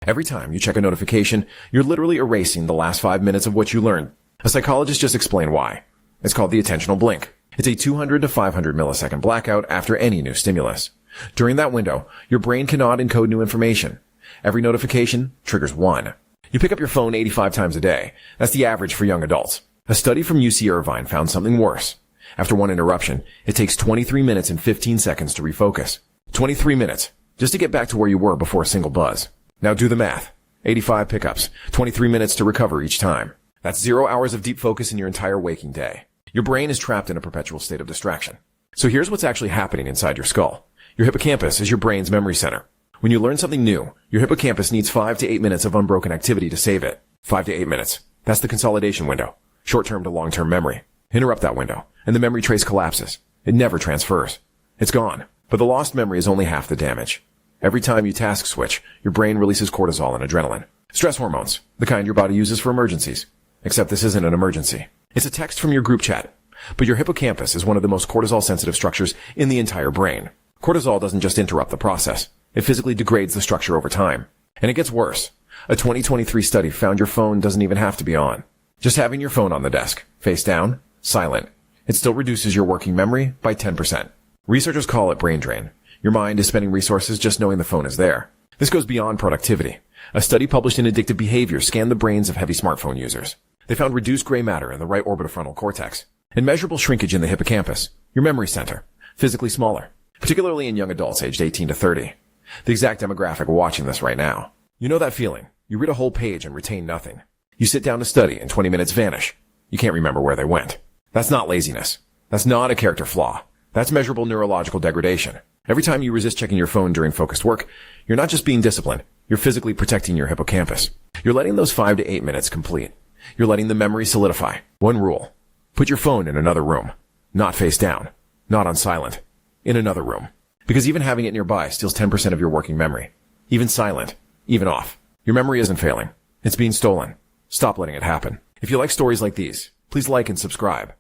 Every time you check a notification, you're literally erasing the last 5 minutes of what you learned. A psychologist just explained why. It's called the attentional blink. It's a 200 to 500 millisecond blackout after any new stimulus. During that window, your brain cannot encode new information. Every notification triggers one. You pick up your phone 85 times a day. That's the average for young adults. A study from UC Irvine found something worse. After one interruption, it takes 23 minutes and 15 seconds to refocus. 23 minutes, just to get back to where you were before a single buzz. Now do the math. 85 pickups, 23 minutes to recover each time. That's 0 hours of deep focus in your entire waking day. Your brain is trapped in a perpetual state of distraction. So here's what's actually happening inside your skull. Your hippocampus is your brain's memory center. When you learn something new, your hippocampus needs 5 to 8 minutes of unbroken activity to save it. 5 to 8 minutes. That's the consolidation window. Short-term to long-term memory. Interrupt that window, and the memory trace collapses. It never transfers. It's gone. But the lost memory is only half the damage. Every time you task switch, your brain releases cortisol and adrenaline. Stress hormones, the kind your body uses for emergencies. Except this isn't an emergency. It's a text from your group chat. But your hippocampus is one of the most cortisol-sensitive structures in the entire brain. Cortisol doesn't just interrupt the process. It physically degrades the structure over time. And it gets worse. A 2023 study found your phone doesn't even have to be on. Just having your phone on the desk, face down, silent. It still reduces your working memory by 10%. Researchers call it brain drain. Your mind is spending resources just knowing the phone is there. This goes beyond productivity. A study published in Addictive Behavior scanned the brains of heavy smartphone users. They found reduced gray matter in the right orbitofrontal cortex and measurable shrinkage in the hippocampus, your memory center, physically smaller, particularly in young adults aged 18 to 30. The exact demographic watching this right now. You know that feeling. You read a whole page and retain nothing. You sit down to study and 20 minutes vanish. You can't remember where they went. That's not laziness. That's not a character flaw. That's measurable neurological degradation. Every time you resist checking your phone during focused work, you're not just being disciplined. You're physically protecting your hippocampus. You're letting those 5 to 8 minutes complete. You're letting the memory solidify. One rule. Put your phone in another room. Not face down. Not on silent. In another room. Because even having it nearby steals 10% of your working memory. Even silent. Even off. Your memory isn't failing. It's being stolen. Stop letting it happen. If you like stories like these, please like and subscribe.